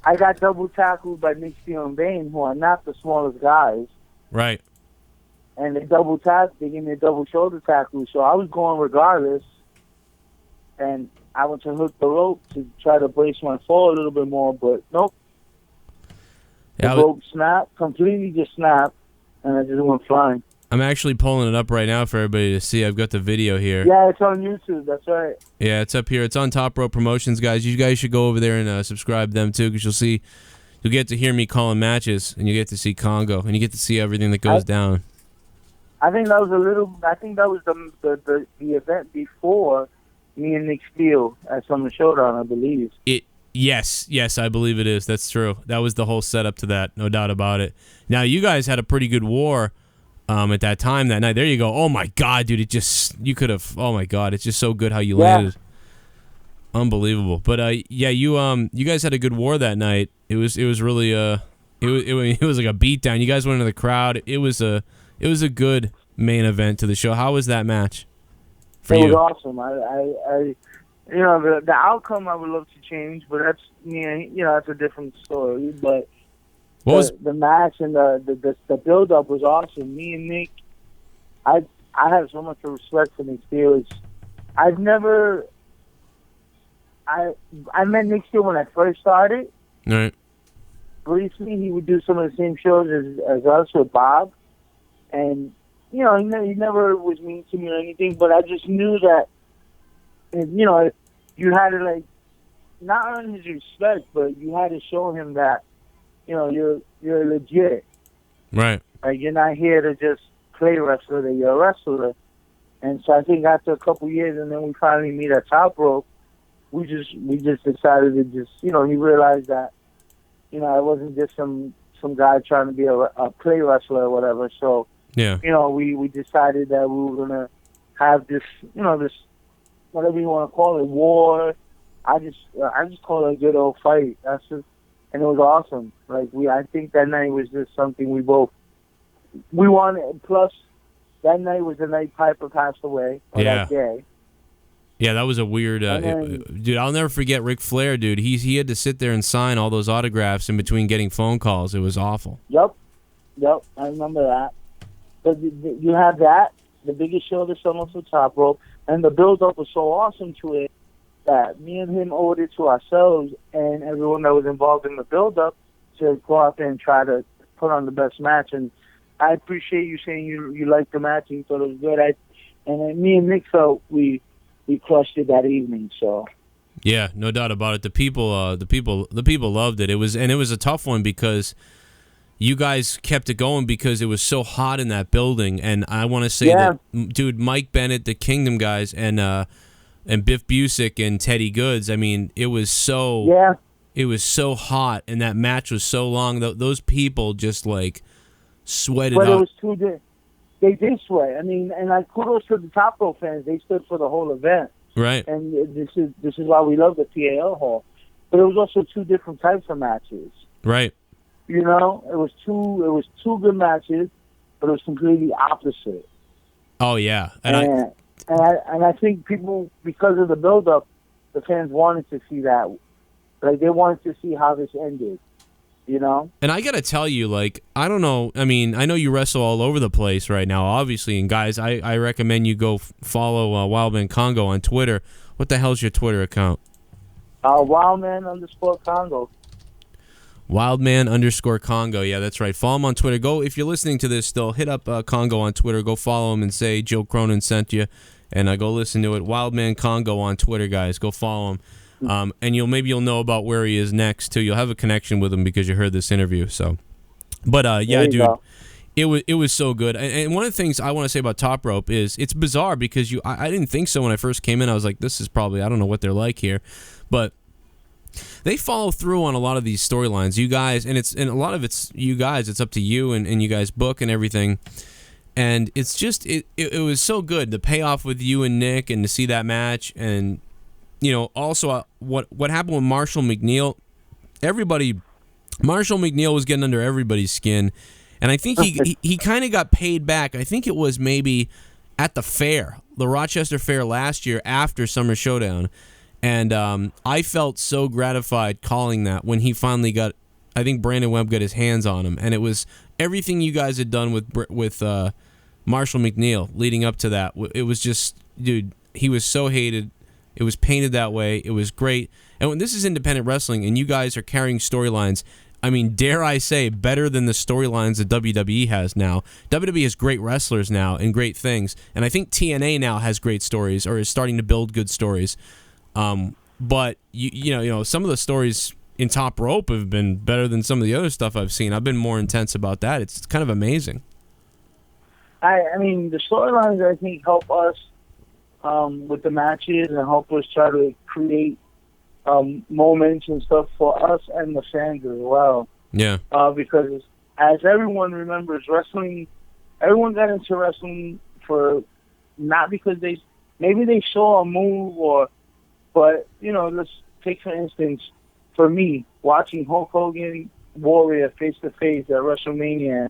I got double tackled by Nick Steele and Bane, who are not the smallest guys. Right. And they gave me a double shoulder tackle, so I was going regardless. And I went to hook the rope to try to brace my fall a little bit more, but nope. The rope snapped, completely just snapped, and I just went flying. I'm actually pulling it up right now for everybody to see. I've got the video here. Yeah, it's on YouTube. That's right. Yeah, it's up here. It's on Top Rope Promotions, guys. You guys should go over there and subscribe to them too, because you'll get to hear me calling matches, and you get to see Kongo, and you get to see everything that goes down. I think that was the event before me and Nick Steele at Summer Showdown, I believe. Yes, I believe it is. That's true. That was the whole setup to that, no doubt about it. Now, you guys had a pretty good war at that time that night. There you go. Oh my God, dude! You could have. Oh my God, it's just so good how you landed. Unbelievable. But you guys had a good war that night. It was really it was like a beatdown. You guys went into the crowd. It was a good main event to the show. How was that match for you? It was awesome. I the outcome I would love to change, but that's that's a different story. But the match and the build up was awesome. Me and Nick, I have so much respect for Nick Steele. I met Nick Steele when I first started. Right. Briefly, he would do some of the same shows as us with Bob, and he never was mean to me or anything. But I just knew that, you had to not earn his respect, but you had to show him that, you're legit. Right. Like you're not here to just play wrestler; that you're a wrestler. And so I think after a couple years, and then we finally meet at Top Rope, we just decided to he realized that, I wasn't just some guy trying to be a play wrestler or whatever. So, yeah, we decided that we were gonna have this, this whatever you want to call it, war. I just call it a good old fight. That's just, and it was awesome. I think that night was just something we wanted. Plus, that night was the night Piper passed away. That day. Yeah, that was a weird, dude. I'll never forget Ric Flair, dude. He had to sit there and sign all those autographs in between getting phone calls. It was awful. Yep, I remember that. But you have that, the biggest show of the summer for Top Rope, and the build-up was so awesome to it that me and him owed it to ourselves and everyone that was involved in the build-up to go out there and try to put on the best match. And I appreciate you saying you liked the match and you thought it was good. And me and Nick felt we crushed it that evening. So yeah, no doubt about it. The people loved it. It was a tough one because you guys kept it going because it was so hot in that building. And I want to say that, dude, Mike Bennett, the Kingdom guys, and Biff Busick and Teddy Goods. I mean, it was so hot, and that match was so long. Those people just like sweated but out. It was too good. They did sweat. I mean, and kudos to the Top Rope fans. They stood for the whole event. Right. And this is why we love the PAL Hall. But it was also two different types of matches. Right. You know, it was two good matches, but it was completely opposite. Oh yeah. And I think people, because of the build-up, the fans wanted to see that. Like, they wanted to see how this ended. You know? And I got to tell you, like, I don't know. I mean, I know you wrestle all over the place right now, obviously. And, guys, I recommend you go follow WILDMAN KONGO on Twitter. What the hell's your Twitter account? WILDMAN_Kongo. WILDMAN_Kongo. Yeah, that's right. Follow him on Twitter. Go, if you're listening to this still, hit up Kongo on Twitter. Go follow him and say Joe Cronin sent you. And go listen to it. WILDMAN KONGO on Twitter, guys. Go follow him. And maybe you'll know about where he is next too. You'll have a connection with him because you heard this interview. So, but yeah, dude, it was so good. And one of the things I want to say about Top Rope is it's bizarre because I didn't think so when I first came in. I was like, this is probably, I don't know what they're like here, but they follow through on a lot of these storylines. You guys, and a lot of it's you guys. It's up to you and you guys book and everything. And it's just it was so good, the payoff with you and Nick, and to see that match. And also what happened with Marshall McNeil. Marshall McNeil was getting under everybody's skin, and I think he kind of got paid back. I think it was maybe at the fair, the Rochester Fair last year after Summer Showdown, and I felt so gratified calling that when he finally got. I think Brandon Webb got his hands on him, and it was everything you guys had done with Marshall McNeil leading up to that. It was just, dude, he was so hated. It was painted that way. It was great. And when this is independent wrestling and you guys are carrying storylines, I mean, dare I say, better than the storylines that WWE has now. WWE has great wrestlers now and great things. And I think TNA now has great stories or is starting to build good stories. But, you know, some of the stories in Top Rope have been better than some of the other stuff I've seen. I've been more intense about that. It's kind of amazing. I mean, the storylines, I think, help us with the matches and help us try to create moments and stuff for us and the fans as well. Yeah. Because as everyone remembers, wrestling, everyone got into wrestling for not because maybe they saw a move but let's take for instance, for me, watching Hulk Hogan Warrior face to face at WrestleMania,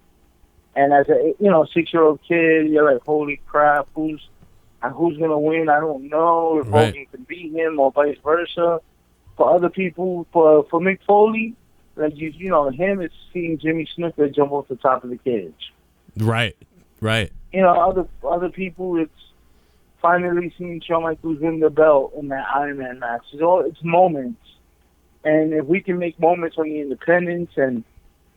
and as a 6-year-old kid, you're like, holy crap, who's gonna win? I don't know if Hogan can beat him or vice versa. For other people, for Mick Foley, like him, it's seeing Jimmy Snuka jump off the top of the cage. Right. Other people, it's finally seeing Shawn Michaels win the belt in that Iron Man match. It's moments, and if we can make moments on the independents, and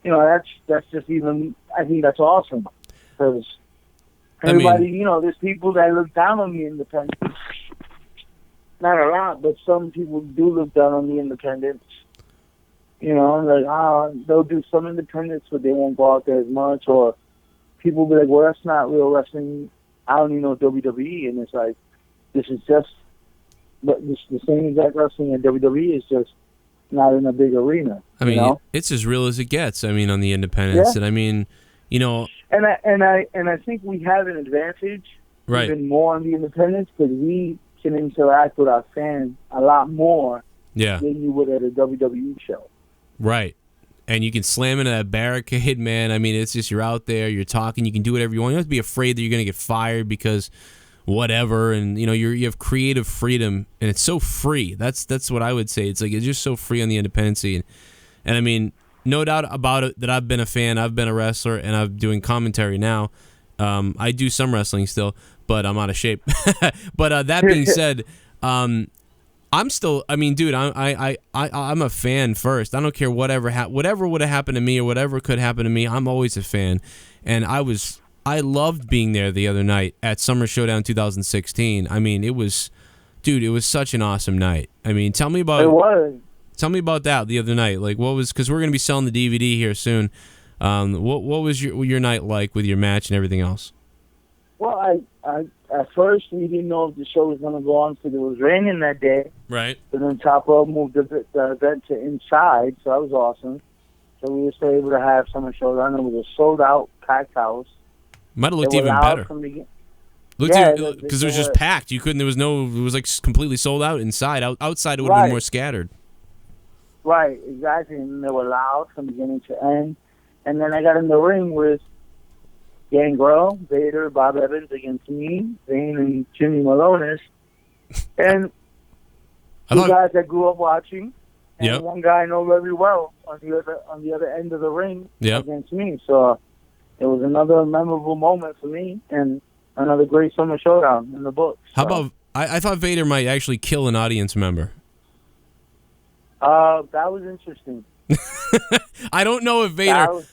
that's just even. I think that's awesome because everybody, there's people that look down on the independents. Not a lot, but some people do look down on the independents. They'll do some independents, but they won't go out there as much. Or people be like, well, that's not real wrestling. I don't even know WWE. And it's like, this is just the same exact wrestling in WWE is just not in a big arena. I mean, it's as real as it gets. I mean, on the independents. Yeah. And I mean, And I think we have an advantage even more on the independents because we can interact with our fans a lot more than you would at a WWE show. Right. And you can slam into that barricade, man. I mean, it's just you're out there, you're talking, you can do whatever you want. You don't have to be afraid that you're going to get fired because whatever, and you have creative freedom, and it's so free. That's what I would say. It's like it's just so free on the independent scene, and I mean, no doubt about it that I've been a fan. I've been a wrestler, and I'm doing commentary now. I do some wrestling still, but I'm out of shape. But that being said, I'm still. I mean, dude, I'm a fan first. I don't care whatever would have happened to me or whatever could happen to me. I'm always a fan, and I loved being there the other night at Summer Showdown 2016. I mean, it was such an awesome night. I mean, tell me about that the other night. Like, what was, because we're gonna be selling the DVD here soon. What was your night like with your match and everything else? Well, I at first we didn't know if the show was going to go on because it was raining that day. Right. But then Top Rope moved the event to inside, so that was awesome. So we were still able to have Summer Showdown. It was a sold-out, packed house. Might have looked even better. Because it was just packed. You couldn't. There was no. It was like completely sold out inside. Outside, it would have been more scattered. Right. Exactly. And they were loud from beginning to end. And then I got in the ring with Gangrel, Vader, Bob Evans against me, Zane, and Jimmy Malonis, and two guys that grew up watching, and one guy I know very well on the other end of the ring against me. So it was another memorable moment for me, and another great Summer Showdown in the book. How about I thought Vader might actually kill an audience member. That was interesting. I don't know if Vader.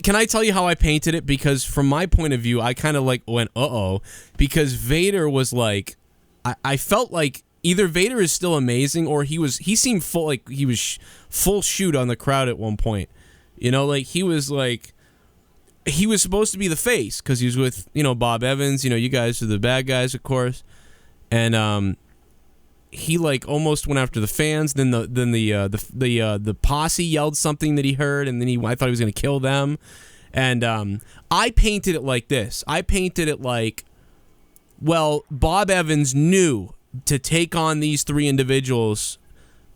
Can I tell you how I painted it? Because from my point of view, I kind of like went, uh-oh. Because Vader was like, I felt like either Vader is still amazing or he seemed full, like he was full shoot on the crowd at one point. Like he was supposed to be the face because he was with, Bob Evans. You guys are the bad guys, of course. And he like almost went after the fans. Then the posse yelled something that he heard, and then I thought he was going to kill them. And I painted it like this. I painted it like, well, Bob Evans knew to take on these three individuals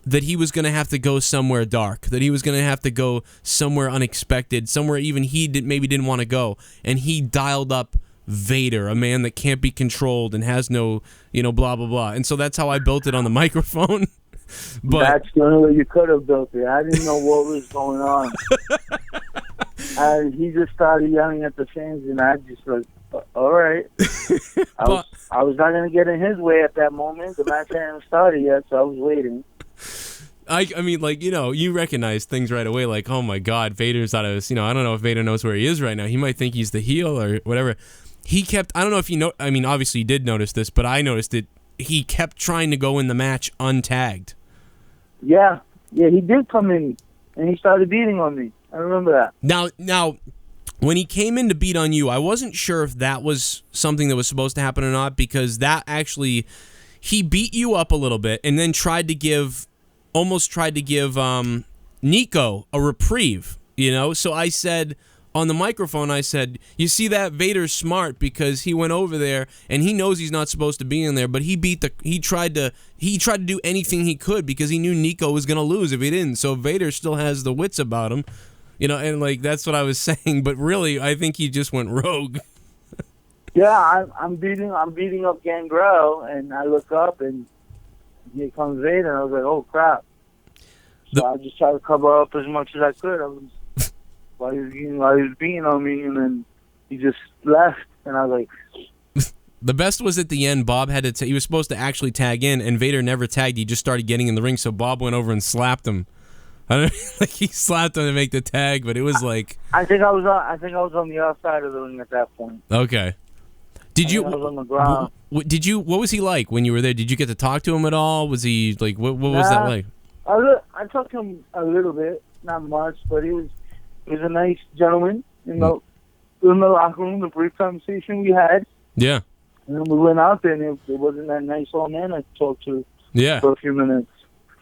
that he was going to have to go somewhere dark, that he was going to have to go somewhere unexpected, somewhere even he maybe didn't want to go, and he dialed up Vader, a man that can't be controlled and has no, blah, blah, blah. And so that's how I built it on the microphone. But that's the only way you could have built it. I didn't know what was going on. And he just started yelling at the fans, and I just like, all right. I was not going to get in his way at that moment. The match hadn't started yet, so I was waiting. I mean, like, you recognize things right away, like, oh my God, Vader's out of his, I don't know if Vader knows where he is right now. He might think he's the heel or whatever. He kept, I don't know if you know, I mean, obviously you did notice this, but I noticed it. He kept trying to go in the match untagged. Yeah, he did come in, and he started beating on me. I remember that. Now, when he came in to beat on you, I wasn't sure if that was something that was supposed to happen or not, because that actually, he beat you up a little bit and then almost tried to give Nico a reprieve, So I said, on the microphone, I said, you see that? Vader's smart because he went over there and he knows he's not supposed to be in there, but he tried to do anything he could because he knew Nico was going to lose if he didn't. So Vader still has the wits about him, and like that's what I was saying, but really I think he just went rogue. Yeah, I'm beating up Gangrel, and I look up and here comes Vader, and I was like, oh crap. So I just tried to cover up as much as I could. While he was beating on me, and then he just left, and I was like... The best was at the end. Bob had to... he was supposed to actually tag in, and Vader never tagged. He just started getting in the ring, so Bob went over and slapped him. I don't know, like he slapped him to make the tag, but it was like... I think I was on the outside of the ring at that point. Okay. Did you... I was on the ground. What was he like when you were there? Did you get to talk to him at all? Was he like... What was that like? I talked to him a little bit, not much, but he was a nice gentleman, in the locker room, the brief conversation we had. Yeah. And then we went out there, and it wasn't that nice old man I talked to for a few minutes.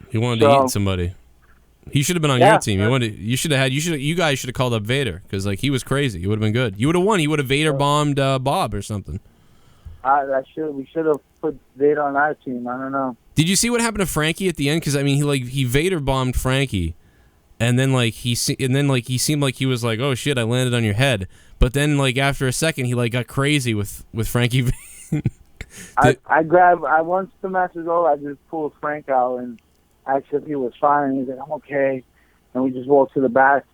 He wanted to eat somebody. He should have been on your team. You guys should have called up Vader, because like he was crazy. He would have been good. You would have won. He would have Vader bombed Bob or something. We should have put Vader on our team. I don't know. Did you see what happened to Frankie at the end? Because I mean, he Vader bombed Frankie. And then he seemed like he was like, oh shit, I landed on your head. But then like after a second, he like got crazy with Frankie. Once the match was over, I just pulled Frank out and asked if he was fine. He said, I'm okay. And we just walked to the back.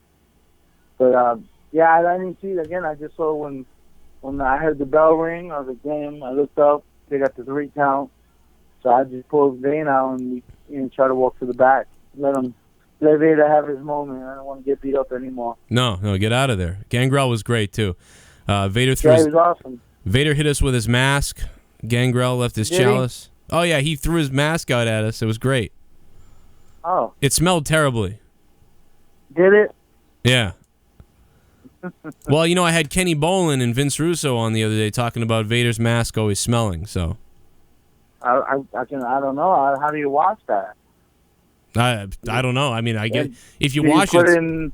But, yeah, I didn't see it again. I just saw when I heard the bell ring, I was like, damn. I looked up. They got the 3 count. So I just pulled Vane out and we tried to walk to the back. Let Vader have his moment. I don't want to get beat up anymore. No, get out of there. Gangrel was great, too. Vader he was awesome. Vader hit us with his mask. Gangrel left his chalice. Oh, yeah, he threw his mask out at us. It was great. Oh. It smelled terribly. Did it? Yeah. Well, I had Kenny Bolin and Vince Russo on the other day talking about Vader's mask always smelling, so. I don't know. How do you wash that? I don't know. I mean, I get if you do wash you it.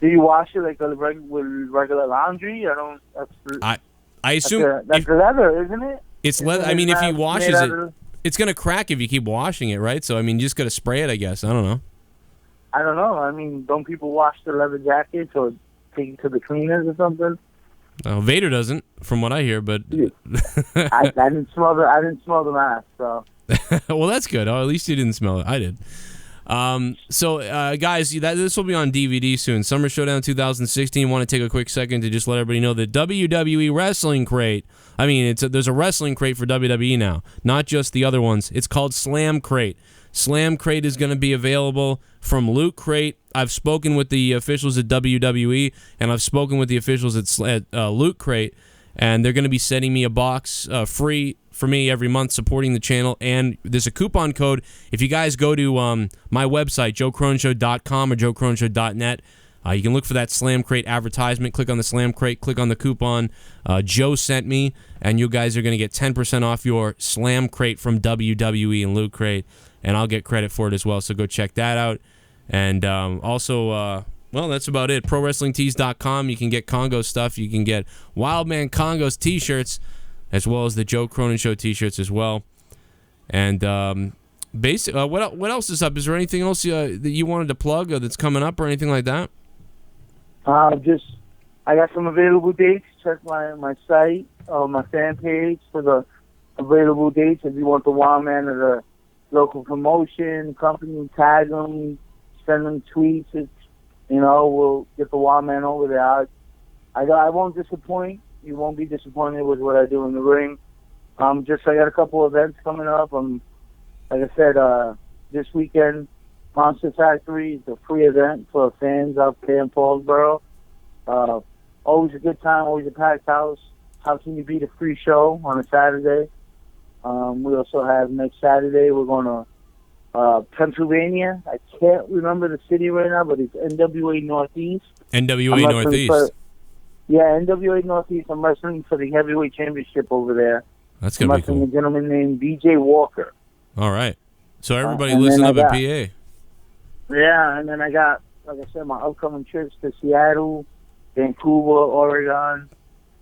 Do you wash it like with regular laundry? I assume that's leather, isn't it? It's leather. I mean, if he washes it, it's gonna crack if you keep washing it, right? So I mean, you just gotta spray it, I guess. I don't know. I don't know. I mean, don't people wash their leather jackets or take it to the cleaners or something? Vader doesn't, from what I hear, but I didn't smell the mask, so. Well, that's good. Oh, at least you didn't smell it. I did. So, guys, this will be on DVD soon. Summer Showdown 2016. Want to take a quick second to just let everybody know that WWE Wrestling Crate. I mean, there's a wrestling crate for WWE now, not just the other ones. It's called Slam Crate. Slam Crate is going to be available from Loot Crate. I've spoken with the officials at WWE, and I've spoken with the officials at Loot Crate, and they're going to be sending me a box free for me every month, supporting the channel. And there's a coupon code. If you guys go to my website, joecroninshow.com or joecroninshow.net, you can look for that Slam Crate advertisement. Click on the Slam Crate. Click on the coupon Joe sent me, and you guys are going to get 10% off your Slam Crate from WWE and Loot Crate, and I'll get credit for it as well. So go check that out. And also, well, that's about it. ProWrestlingTees.com. You can get Kongo stuff. You can get Wildman Kongo's T-shirts, as well as the Joe Cronin Show T-shirts as well. And what else is up? Is there anything else that you wanted to plug that's coming up or anything like that? I got some available dates. Check my site, my fan page for the available dates. If you want the Wildman or the local promotion, company, tag them, send them tweets. We'll get the Wildman over there. I won't disappoint. You won't be disappointed with what I do in the ring. I got a couple events coming up. Like I said, this weekend, Monster Factory is a free event for fans out there in Paulsboro. Always a good time, always a packed house. How can you beat a free show on a Saturday? We also have next Saturday, we're going to Pennsylvania. I can't remember the city right now, but it's NWA Northeast. NWA Northeast. NWA Northeast. I'm wrestling for the heavyweight championship over there. That's going to be cool. A gentleman named BJ Walker. All right. So everybody listen up at PA. Yeah, and then I got, like I said, my upcoming trips to Seattle, Vancouver, Oregon,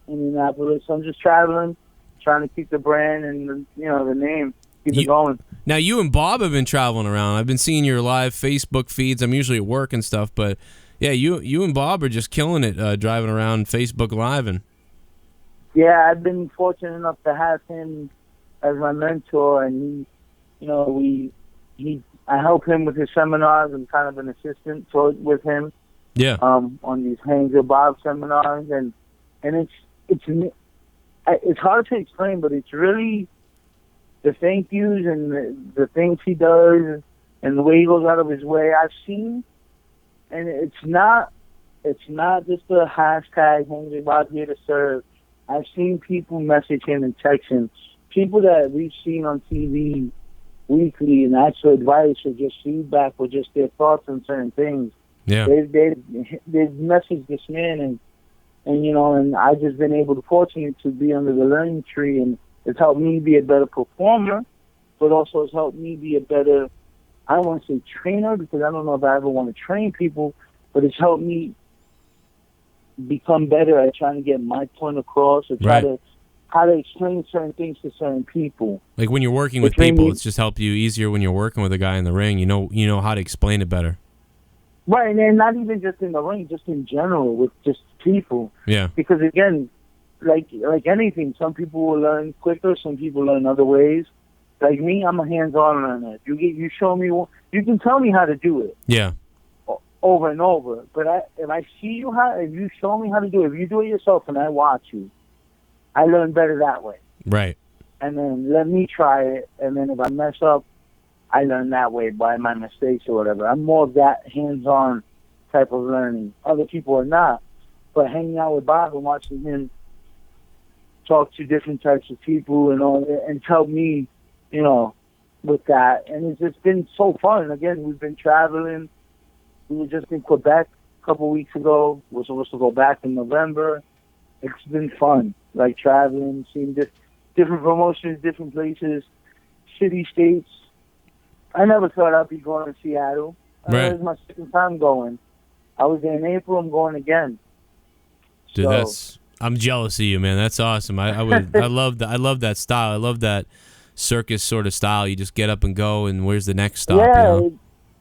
Indianapolis. I'm just traveling, trying to keep the brand and the name, keep it going. Now, you and Bob have been traveling around. I've been seeing your live Facebook feeds. I'm usually at work and stuff, but yeah, you and Bob are just killing it driving around Facebook Live. Yeah, I've been fortunate enough to have him as my mentor, and I help him with his seminars. I'm kind of an assistant with him. Yeah. On these Hangs of Bob seminars, and it's hard to explain, but it's really the thank yous and the things he does and the way he goes out of his way. I've seen, and it's not just a hashtag Hangs of Bob here to serve. I've seen people message him and text him, people that we've seen on TV weekly, and actual advice or just feedback or just their thoughts on certain things. Yeah. They've messaged this man, and I've just been fortunate to be under the learning tree, and it's helped me be a better performer, but also it's helped me be a better, I don't want to say trainer, because I don't know if I ever want to train people, but it's helped me become better at trying to get my point across or try to how to explain certain things to certain people. Like when you're working with people, it's just helped you easier when you're working with a guy in the ring. You know how to explain it better. Right, and not even just in the ring, just in general with just people. Yeah. Because again, like anything, some people will learn quicker, some people learn other ways. Like me, I'm a hands-on learner. You show me, you can tell me how to do it. Yeah. Over and over. But if you show me how to do it, if you do it yourself and I watch you, I learn better that way. Right. And then let me try it, and then if I mess up, I learn that way by my mistakes or whatever. I'm more of that hands-on type of learning. Other people are not. But hanging out with Bob and watching him talk to different types of people and all that, and help me, with that. And it's just been so fun. Again, we've been traveling. We were just in Quebec a couple weeks ago. We're supposed to go back in November. It's been fun, like traveling, seeing different promotions, different places, city, states. I never thought I'd be going to Seattle. Right. It was my second time going. I was there in April. I'm going again. Dude, I'm jealous of you, man. That's awesome. I love that style. I love that circus sort of style. You just get up and go, and where's the next stop? Yeah,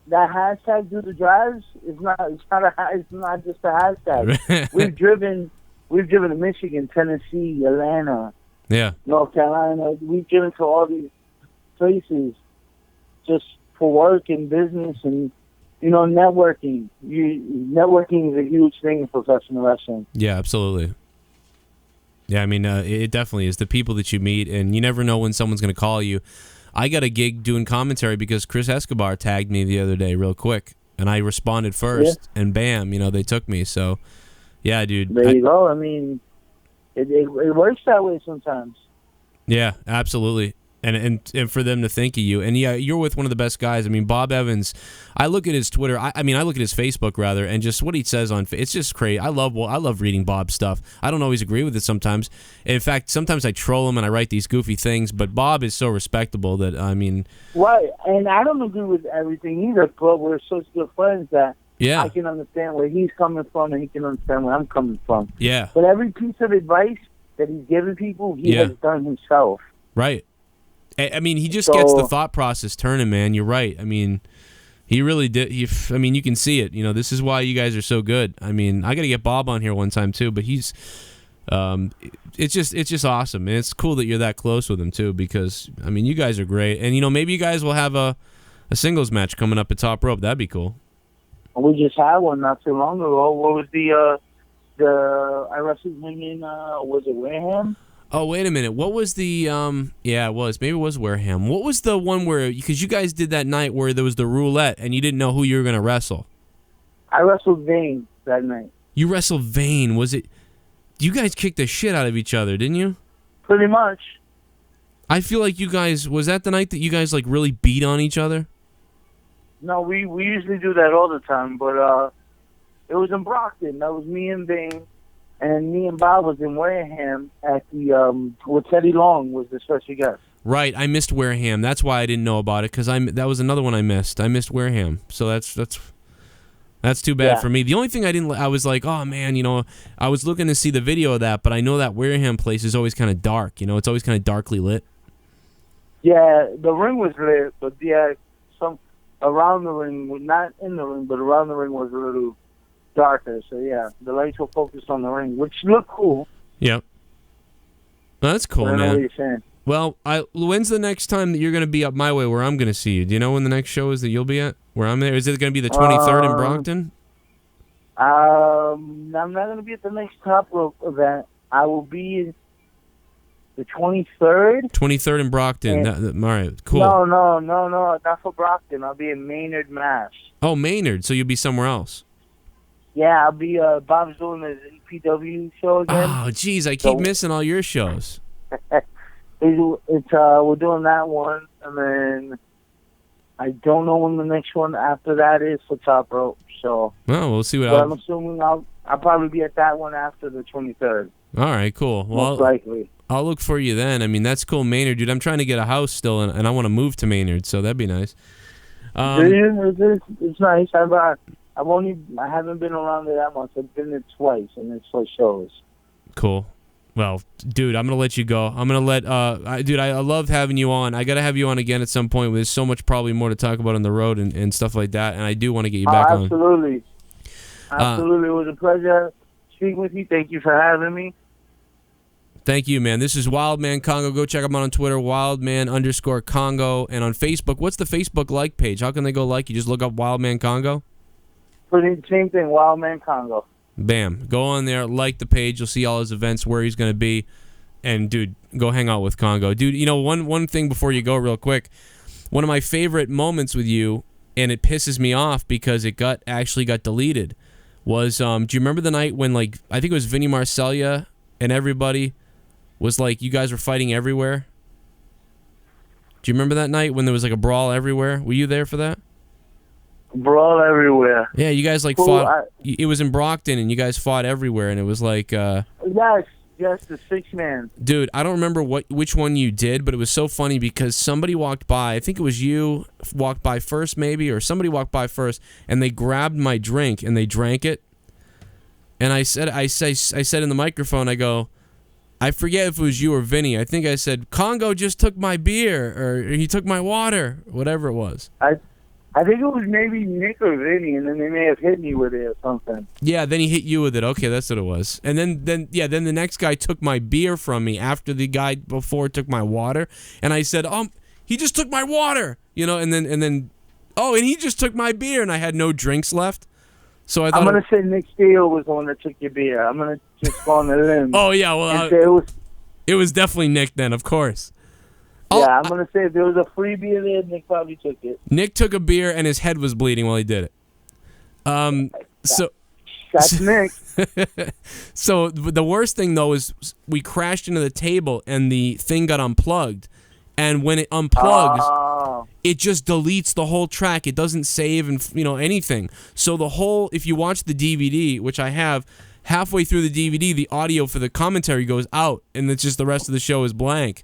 that hashtag do the drives is not. It's not just a hashtag. We've driven to Michigan, Tennessee, Atlanta, North Carolina. We've driven to all these places just for work and business and networking. Networking is a huge thing in professional wrestling. Yeah, absolutely. Yeah, I mean, it definitely is. The people that you meet, and you never know when someone's going to call you. I got a gig doing commentary because Chris Escobar tagged me the other day real quick, and I responded first, and bam, they took me. So, yeah, dude. There you go. I mean, it works that way sometimes. Yeah, absolutely. And for them to think of you. And yeah, you're with one of the best guys. I mean, Bob Evans, I look at his Twitter, I look at his Facebook rather, and just what he says it's just crazy. I love reading Bob's stuff. I don't always agree with it sometimes. In fact, sometimes I troll him and I write these goofy things, but Bob is so respectable that, I mean... Right, and I don't agree with everything either, but we're such good friends that I can understand where he's coming from and he can understand where I'm coming from. Yeah. But every piece of advice that he's given people, he has done himself. Right. I mean, he just gets the thought process turning, man. You're right. I mean, he really did. You can see it. This is why you guys are so good. I mean, I got to get Bob on here one time too, but he's, it's just awesome. And it's cool that you're that close with him too, because I mean, you guys are great. And maybe you guys will have a singles match coming up at Top Rope. That'd be cool. We just had one not too long ago. What was I wrestled him in? Was it Wareham? Oh, wait a minute. What was the, it was. Maybe it was Wareham. What was the one where, because you guys did that night where there was the roulette and you didn't know who you were going to wrestle? I wrestled Vane that night. You wrestled Vane. Was it, you guys kicked the shit out of each other, didn't you? Pretty much. I feel like you guys, was that the night that you guys like really beat on each other? No, we usually do that all the time, but it was in Brockton. That was me and Vane. And me and Bob was in Wareham at the with Teddy Long was the special guest. Right, I missed Wareham. That's why I didn't know about it, because that was another one I missed. I missed Wareham, so that's too bad for me. The only thing I was like, oh man, I was looking to see the video of that, but I know that Wareham place is always kind of dark. It's always kind of darkly lit. Yeah, the ring was lit, but some around the ring, not in the ring, but around the ring was a little darker, so yeah, the lights were focused on the ring, which looked cool. Yep. Well, that's cool, man. I know what you're saying. Well, when's the next time that you're going to be up my way where I'm going to see you? Do you know when the next show is that you'll be at? Where I'm there? Is it going to be the 23rd in Brockton? I'm not going to be at the next Top Rope event. I will be the 23rd. 23rd in Brockton. All right, cool. No, not for Brockton. I'll be in Maynard, Mass. Oh, Maynard. So you'll be somewhere else. Yeah, I'll be, Bob's doing his EPW show again. Oh, geez, I keep missing all your shows. We're doing that one, and then I don't know when the next one after that is for Top Rope, so. Well, we'll see what I'm assuming I'll probably be at that one after the 23rd. All right, cool. Well, most likely. I'll look for you then. I mean, that's cool, Maynard, dude. I'm trying to get a house still, and I want to move to Maynard, so that'd be nice. It's nice. I haven't been around there that much. I've been there twice, and it's for shows. Cool. Well, dude, I'm going to let you go. I'm going to let... I love having you on. I got to have you on again at some point. There's so much probably more to talk about on the road and stuff like that, and I do want to get you back on. Absolutely. It was a pleasure speaking with you. Thank you for having me. Thank you, man. This is Wildman Kongo. Go check him out on Twitter, Wildman_Kongo, and on Facebook. What's the Facebook like page? How can they go like? You just look up Wildman Kongo? Same thing, Wildman Kongo. Bam. Go on there, like the page. You'll see all his events, where he's going to be. And, dude, go hang out with Kongo. Dude, you know, one thing before you go real quick. One of my favorite moments with you, and it pisses me off because it actually got deleted, was, do you remember the night when, like, I think it was Vinny Marseglia and everybody was like, you guys were fighting everywhere? Do you remember that night when there was like a brawl everywhere? Were you there for that? Brawl everywhere. Yeah, you guys like fought. It was in Brockton, and you guys fought everywhere, and it was like. Yes, the 6-man. Dude, I don't remember which one you did, but it was so funny because somebody walked by. I think it was you walked by first, maybe, or somebody walked by first, and they grabbed my drink and they drank it. And I said in the microphone, I go, I forget if it was you or Vinny. I think I said, Kongo just took my beer, or he took my water, whatever it was. I think it was maybe Nick or Vinny, and then they may have hit me with it or something. Yeah, then he hit you with it. Okay, that's what it was. And then the next guy took my beer from me after the guy before took my water. And I said, he just took my water, you know. And then and he just took my beer, and I had no drinks left. So I thought I'm gonna say Nick Steele was the one that took your beer. I'm gonna just go on the limb. Oh yeah, well it was definitely Nick then, of course. Yeah, I'm going to say if there was a free beer there, Nick probably took it. Nick took a beer, and his head was bleeding while he did it. That's Nick. So the worst thing, though, is we crashed into the table, and the thing got unplugged. And when it unplugs, it just deletes the whole track. It doesn't save and anything. So if you watch the DVD, which I have, halfway through the DVD, the audio for the commentary goes out, and it's just the rest of the show is blank.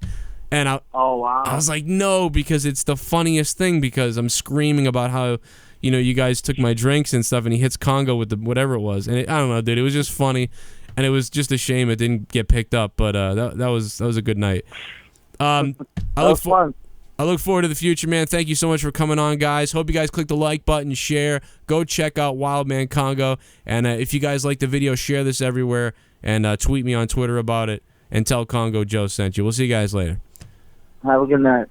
And I was like, no, because it's the funniest thing, because I'm screaming about how, you guys took my drinks and stuff, and he hits Kongo with whatever it was. And I don't know, dude, it was just funny, and it was just a shame it didn't get picked up, but that was a good night. I look forward to the future, man. Thank you so much for coming on, guys. Hope you guys click the like button, share. Go check out Wildman Kongo. And if you guys like the video, share this everywhere, and tweet me on Twitter about it, and tell Kongo Joe sent you. We'll see you guys later. Have a good night.